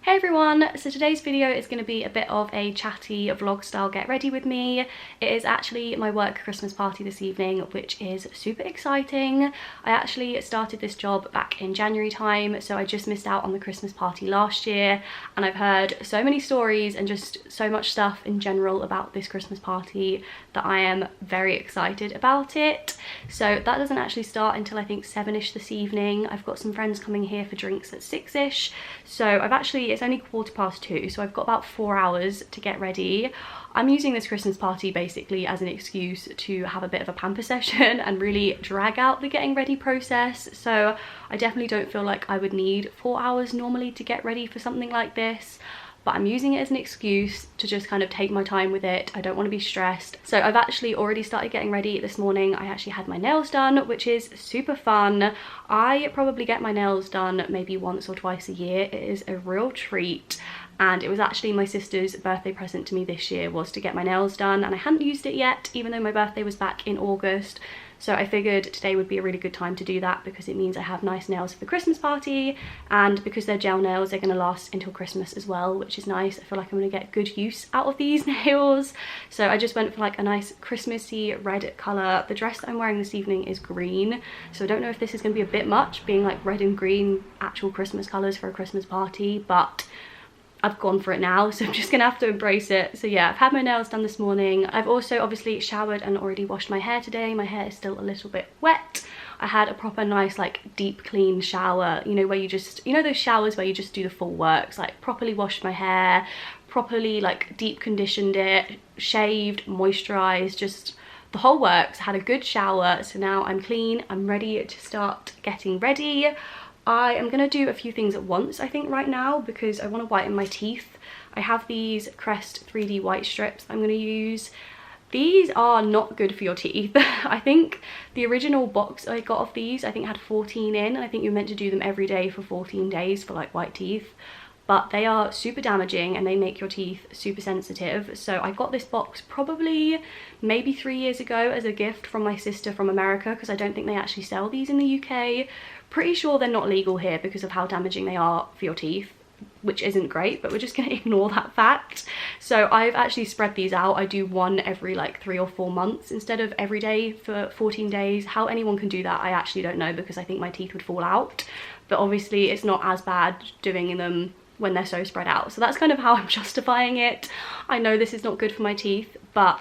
Hey everyone, so today's video is going to be a bit of a chatty vlog style get ready with me. It is actually my work Christmas party this evening, which is super exciting. I actually started this job back in January time, so I just missed out on the Christmas party last year, and I've heard so many stories and just so much stuff in general about this Christmas party that I am very excited about it. So that doesn't actually start until I think 7ish this evening. I've got some friends coming here for drinks at 6ish, so it's only 2:15, so I've got about 4 hours to get ready. I'm using this Christmas party basically as an excuse to have a bit of a pamper session and really drag out the getting ready process. So I definitely don't feel like I would need 4 hours normally to get ready for something like this, but I'm using it as an excuse to just kind of take my time with it. I don't want to be stressed. So I've actually already started getting ready this morning. I actually had my nails done, which is super fun. I probably get my nails done maybe once or twice a year. It is a real treat. And it was actually my sister's birthday present to me this year, was to get my nails done, and I hadn't used it yet, even though my birthday was back in August. So I figured today would be a really good time to do that, because it means I have nice nails for the Christmas party, and because they're gel nails, they're going to last until Christmas as well, which is nice. I feel like I'm going to get good use out of these nails. So I just went for like a nice Christmassy red colour. The dress that I'm wearing this evening is green, so I don't know if this is going to be a bit much, being like red and green actual Christmas colours for a Christmas party, but I've gone for it now, so I'm just gonna have to embrace it. So yeah, I've had my nails done this morning. I've also obviously showered and already washed my hair today. My hair is still a little bit wet. I had a proper nice like deep clean shower, you know, where you just, you know those showers where you just do the full works, like properly washed my hair, properly like deep conditioned it, shaved, moisturized, just the whole works. Had a good shower, so now I'm clean. I'm ready to start getting ready. I am going to do a few things at once, I think, right now, because I want to whiten my teeth. I have these Crest 3D white strips I'm going to use. These are not good for your teeth. I think the original box I got of these, I think had 14 in, and I think you're meant to do them every day for 14 days for like white teeth. But they are super damaging and they make your teeth super sensitive. So I got this box probably maybe 3 years ago as a gift from my sister from America, because I don't think they actually sell these in the UK. Pretty sure they're not legal here because of how damaging they are for your teeth, which isn't great, but we're just going to ignore that fact. So I've actually spread these out. I do one every like 3 or 4 months instead of every day for 14 days. How anyone can do that, I actually don't know, because I think my teeth would fall out. But obviously it's not as bad doing them when they're so spread out. So that's kind of how I'm justifying it. I know this is not good for my teeth, but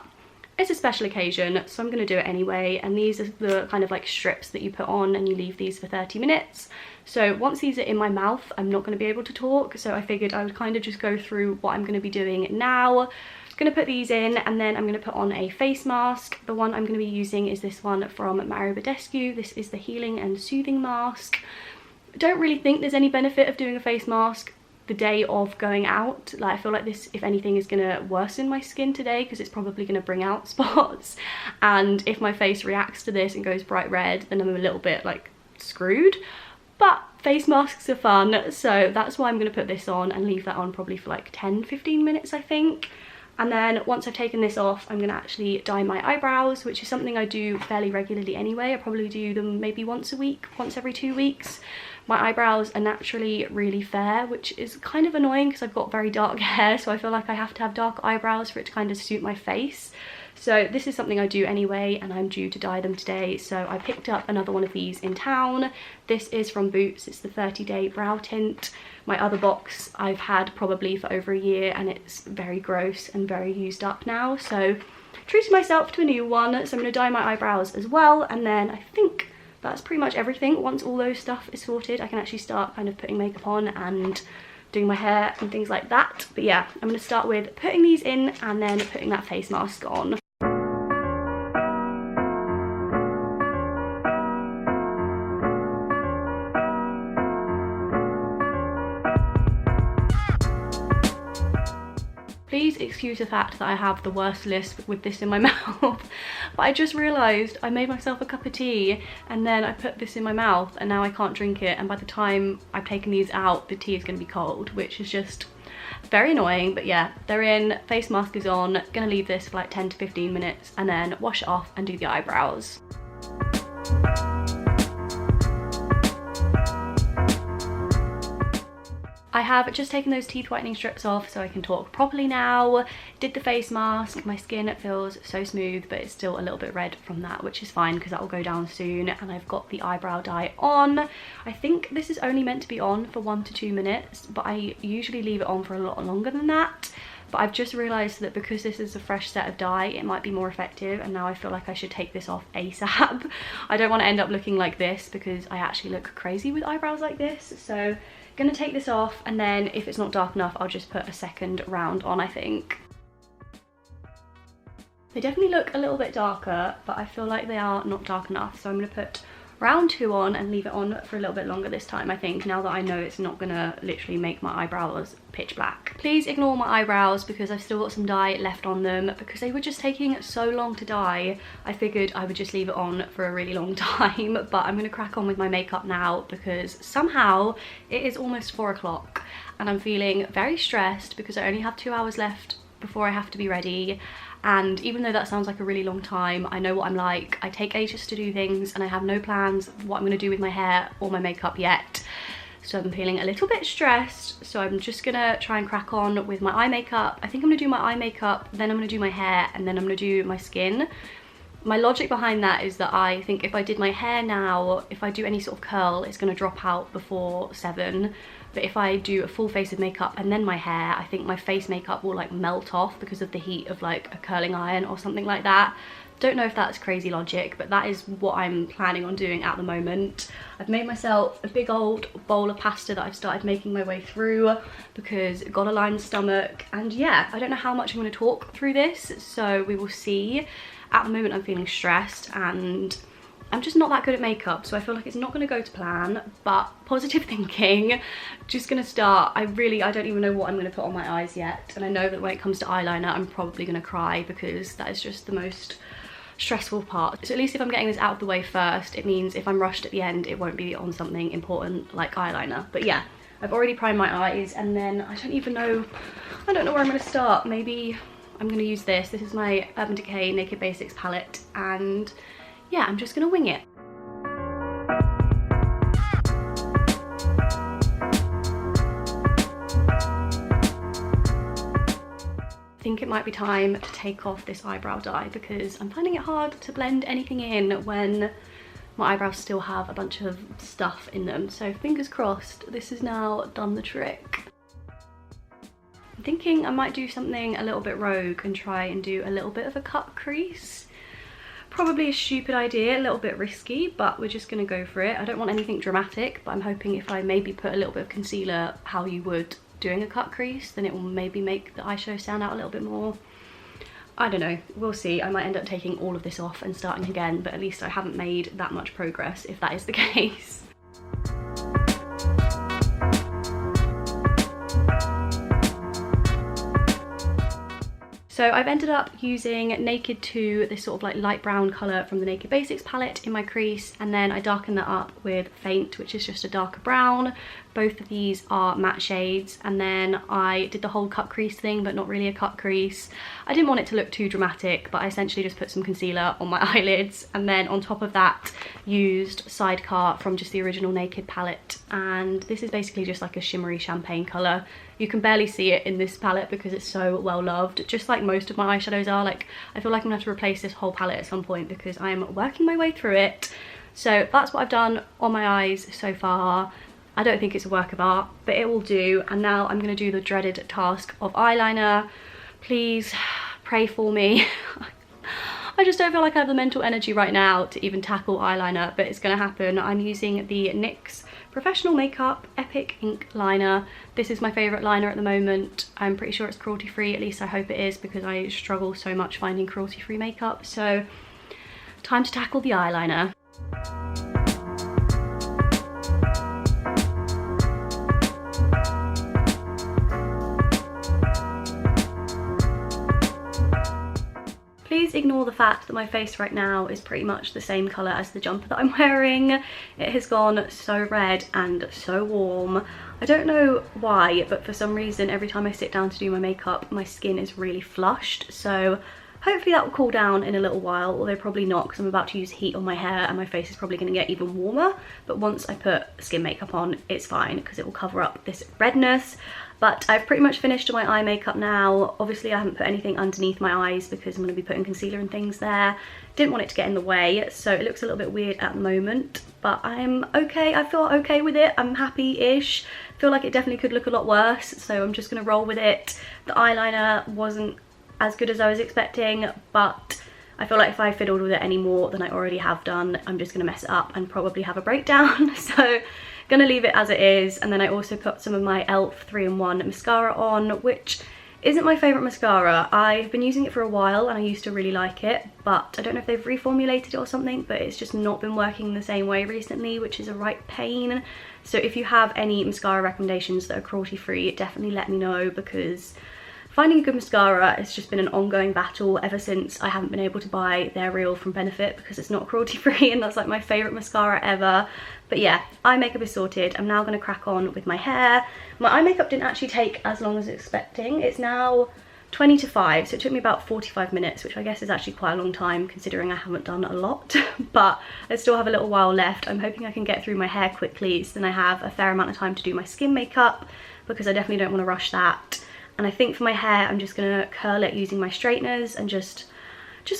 it's a special occasion, so I'm going to do it anyway. And these are the kind of like strips that you put on, and you leave these for 30 minutes. So once these are in my mouth, I'm not going to be able to talk, so I figured I would kind of just go through what I'm going to be doing now. I'm going to put these in, and then I'm going to put on a face mask. The one I'm going to be using is this one from Mario Badescu. This is the Healing and Soothing Mask. I don't really think there's any benefit of doing a face mask the day of going out. Like, I feel like this, if anything, is gonna worsen my skin today, because it's probably gonna bring out spots, and if my face reacts to this and goes bright red, then I'm a little bit like screwed. But face masks are fun, so that's why I'm gonna put this on and leave that on probably for like 10-15 minutes, I think. And then once I've taken this off, I'm gonna actually dye my eyebrows, which is something I do fairly regularly anyway. I probably do them maybe once a week, once every 2 weeks. My eyebrows are naturally really fair, which is kind of annoying because I've got very dark hair, so I feel like I have to have dark eyebrows for it to kind of suit my face. So this is something I do anyway, and I'm due to dye them today, so I picked up another one of these in town. This is from Boots. It's the 30-day brow tint. My other box I've had probably for over a year, and it's very gross and very used up now, so treated myself to a new one. So I'm going to dye my eyebrows as well, and then I think that's pretty much everything. Once all those stuff is sorted, I can actually start kind of putting makeup on and doing my hair and things like that. But yeah, I'm going to start with putting these in and then putting that face mask on. Please excuse the fact that I have the worst lisp with this in my mouth, but I just realised I made myself a cup of tea and then I put this in my mouth, and now I can't drink it, and by the time I've taken these out, the tea is going to be cold, which is just very annoying. But yeah, they're in, face mask is on, gonna leave this for like 10-15 minutes and then wash it off and do the eyebrows. I have just taken those teeth whitening strips off so I can talk properly now. Did the face mask. My skin feels so smooth, but it's still a little bit red from that, which is fine because that will go down soon. And I've got the eyebrow dye on. I think this is only meant to be on for 1 to 2 minutes, but I usually leave it on for a lot longer than that. But I've just realised that because this is a fresh set of dye, it might be more effective, and now I feel like I should take this off ASAP. I don't want to end up looking like this because I actually look crazy with eyebrows like this. So gonna take this off, and then if it's not dark enough, I'll just put a second round on, I think. They definitely look a little bit darker, but I feel like they are not dark enough. So I'm gonna put round 2 on and leave it on for a little bit longer this time, I think, now that I know it's not gonna literally make my eyebrows pitch black. Please ignore my eyebrows because I've still got some dye left on them. Because they were just taking so long to dye, I figured I would just leave it on for a really long time. But I'm gonna crack on with my makeup now because somehow it is almost 4 o'clock and I'm feeling very stressed because I only have 2 hours left before I have to be ready. And even though that sounds like a really long time, I know what I'm like. I take ages to do things and I have no plans of what I'm gonna do with my hair or my makeup yet. So I'm feeling a little bit stressed. So I'm just gonna try and crack on with my eye makeup. I think I'm gonna do my eye makeup, then I'm gonna do my hair, and then I'm gonna do my skin. My logic behind that is that I think if I did my hair now, if I do any sort of curl, it's gonna drop out before 7. But if I do a full face of makeup and then my hair, I think my face makeup will like melt off because of the heat of like a curling iron or something like that. Don't know if that's crazy logic, but that is what I'm planning on doing at the moment. I've made myself a big old bowl of pasta that I've started making my way through because I've got a lined stomach. And yeah, I don't know how much I'm going to talk through this, so we will see. At the moment I'm feeling stressed and I'm just not that good at makeup, so I feel like it's not going to go to plan, but positive thinking. Just going to start. I don't even know what I'm going to put on my eyes yet, and I know that when it comes to eyeliner I'm probably going to cry because that is just the most stressful part. So at least if I'm getting this out of the way first, it means if I'm rushed at the end it won't be on something important like eyeliner. But yeah, I've already primed my eyes, and then I don't know where I'm going to start. Maybe I'm going to use this. This is my Urban Decay Naked Basics palette, and yeah, I'm just gonna wing it. I think it might be time to take off this eyebrow dye because I'm finding it hard to blend anything in when my eyebrows still have a bunch of stuff in them. So fingers crossed, this has now done the trick. I'm thinking I might do something a little bit rogue and try and do a little bit of a cut crease. Probably a stupid idea, a little bit risky, but we're just gonna go for it. I don't want anything dramatic, but I'm hoping if I maybe put a little bit of concealer how you would doing a cut crease, then it will maybe make the eyeshadow stand out a little bit more. I don't know, we'll see. I might end up taking all of this off and starting again, but at least I haven't made that much progress if that is the case. So I've ended up using Naked 2, this sort of like light brown colour from the Naked Basics palette in my crease, and then I darkened that up with Faint, which is just a darker brown. Both of these are matte shades, and then I did the whole cut crease thing, but not really a cut crease. I didn't want it to look too dramatic, but I essentially just put some concealer on my eyelids, and then on top of that used Sidecar from just the original Naked palette, and this is basically just like a shimmery champagne colour. You can barely see it in this palette because it's so well loved, just like most of my eyeshadows are. Like, I feel like I'm gonna have to replace this whole palette at some point because I'm working my way through it. So that's what I've done on my eyes so far. I don't think it's a work of art, but it will do. And now I'm gonna do the dreaded task of eyeliner. Please pray for me. I just don't feel like I have the mental energy right now to even tackle eyeliner, but it's gonna happen. I'm using the NYX Professional Makeup Epic Ink Liner. This is my favourite liner at the moment. I'm pretty sure it's cruelty free, at least I hope it is, because I struggle so much finding cruelty free makeup. So time to tackle the eyeliner. Please ignore the fact that my face right now is pretty much the same colour as the jumper that I'm wearing. It has gone so red and so warm. I don't know why, but for some reason every time I sit down to do my makeup my skin is really flushed, so hopefully that will cool down in a little while, although probably not because I'm about to use heat on my hair and my face is probably going to get even warmer. But once I put skin makeup on, it's fine because it will cover up this redness. But I've pretty much finished my eye makeup now. Obviously I haven't put anything underneath my eyes because I'm going to be putting concealer and things there. Didn't want it to get in the way, so it looks a little bit weird at the moment, but I'm okay. I feel okay with it. I'm happy-ish. Feel like it definitely could look a lot worse, so I'm just going to roll with it. The eyeliner wasn't as good as I was expecting, but I feel like if I fiddled with it any more than I already have done, I'm just going to mess it up and probably have a breakdown. So gonna leave it as it is. And then I also put some of my e.l.f. 3-in-1 mascara on, which isn't my favourite mascara. I've been using it for a while and I used to really like it, but I don't know if they've reformulated it or something, but it's just not been working the same way recently, which is a right pain. So if you have any mascara recommendations that are cruelty free, definitely let me know, because finding a good mascara has just been an ongoing battle ever since I haven't been able to buy their Real from Benefit because it's not cruelty free, and that's like my favourite mascara ever. But yeah, eye makeup is sorted. I'm now going to crack on with my hair. My eye makeup didn't actually take as long as expecting. It's now 20 to 5, so it took me about 45 minutes, which I guess is actually quite a long time considering I haven't done a lot. But I still have a little while left. I'm hoping I can get through my hair quickly so then I have a fair amount of time to do my skin makeup, because I definitely don't want to rush that. And I think for my hair, I'm just gonna curl it using my straighteners and just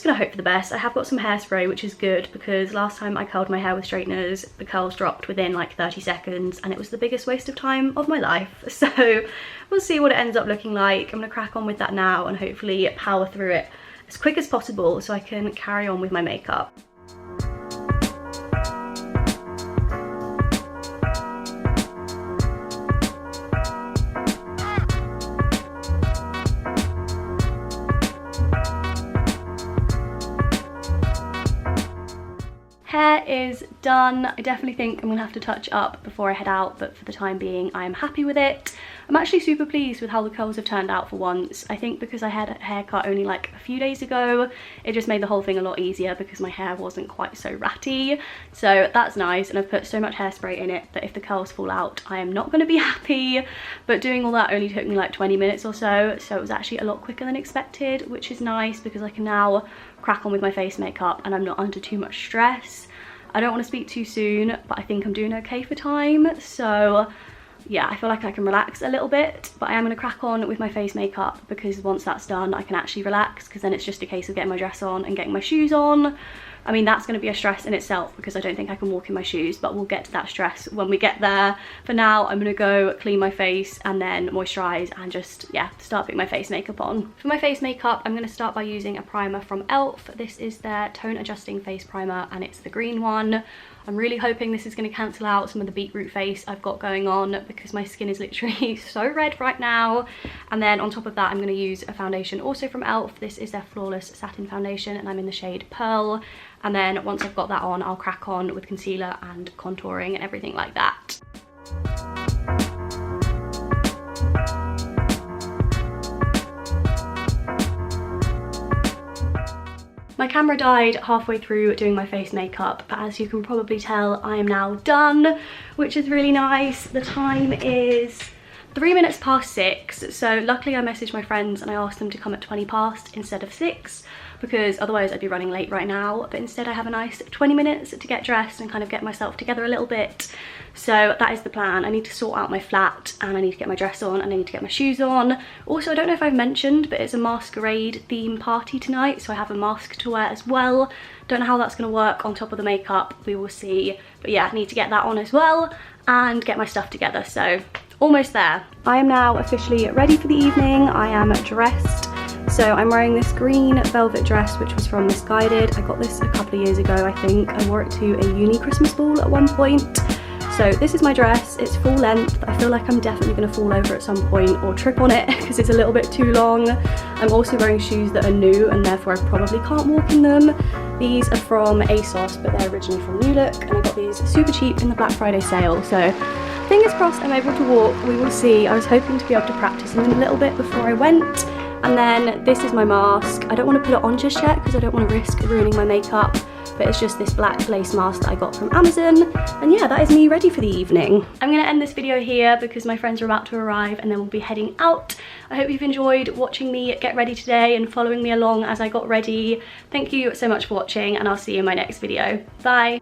gonna hope for the best. I have got some hairspray, which is good, because last time I curled my hair with straighteners, the curls dropped within like 30 seconds and it was the biggest waste of time of my life. So we'll see what it ends up looking like. I'm gonna crack on with that now and hopefully power through it as quick as possible so I can carry on with my makeup. Hair is done. I definitely think I'm gonna have to touch up before I head out, but for the time being I am happy with it. I'm actually super pleased with how the curls have turned out for once. I think because I had a haircut only like a few days ago, it just made the whole thing a lot easier because my hair wasn't quite so ratty. So that's nice, and I've put so much hairspray in it that if the curls fall out, I am not gonna be happy. But doing all that only took me like 20 minutes or so, so it was actually a lot quicker than expected, which is nice because I can now crack on with my face makeup and I'm not under too much stress. I don't want to speak too soon, but I think I'm doing okay for time. So yeah, I feel like I can relax a little bit, but I am going to crack on with my face makeup because once that's done, I can actually relax, because then it's just a case of getting my dress on and getting my shoes on. I mean, that's going to be a stress in itself because I don't think I can walk in my shoes, but we'll get to that stress when we get there. For now, I'm going to go clean my face and then moisturise and just, yeah, start putting my face makeup on. For my face makeup, I'm going to start by using a primer from e.l.f. This is their Tone Adjusting Face Primer and it's the green one. I'm really hoping this is going to cancel out some of the beetroot face I've got going on because my skin is literally so red right now. And then on top of that, I'm going to use a foundation also from e.l.f. This is their Flawless Satin Foundation and I'm in the shade Pearl. And then once I've got that on, I'll crack on with concealer and contouring and everything like that. My camera died halfway through doing my face makeup, but as you can probably tell, I am now done, which is really nice. The time is 3 minutes past 6, so luckily I messaged my friends and I asked them to come at 20 past instead of 6, because otherwise I'd be running late right now. But instead I have a nice 20 minutes to get dressed and kind of get myself together a little bit. So that is the plan. I need to sort out my flat and I need to get my dress on and I need to get my shoes on. Also, I don't know if I've mentioned, but it's a masquerade theme party tonight, so I have a mask to wear as well. Don't know how that's going to work on top of the makeup, we will see. But yeah, I need to get that on as well and get my stuff together, so almost there. I am now officially ready for the evening. I am dressed. So I'm wearing this green velvet dress, which was from Misguided. I got this a couple of years ago, I think. I wore it to a uni Christmas ball at one point. So this is my dress, it's full length. I feel like I'm definitely gonna fall over at some point or trip on it because it's a little bit too long. I'm also wearing shoes that are new and therefore I probably can't walk in them. These are from ASOS, but they're originally from New Look, and I got these super cheap in the Black Friday sale. So fingers crossed I'm able to walk, we will see. I was hoping to be able to practice in them a little bit before I went. And then this is my mask. I don't want to put it on just yet because I don't want to risk ruining my makeup. but it's just this black lace mask that I got from Amazon. And yeah, that is me ready for the evening. I'm gonna end this video here because my friends are about to arrive and then we'll be heading out. I hope you've enjoyed watching me get ready today and following me along as I got ready. Thank you so much for watching, and I'll see you in my next video. Bye.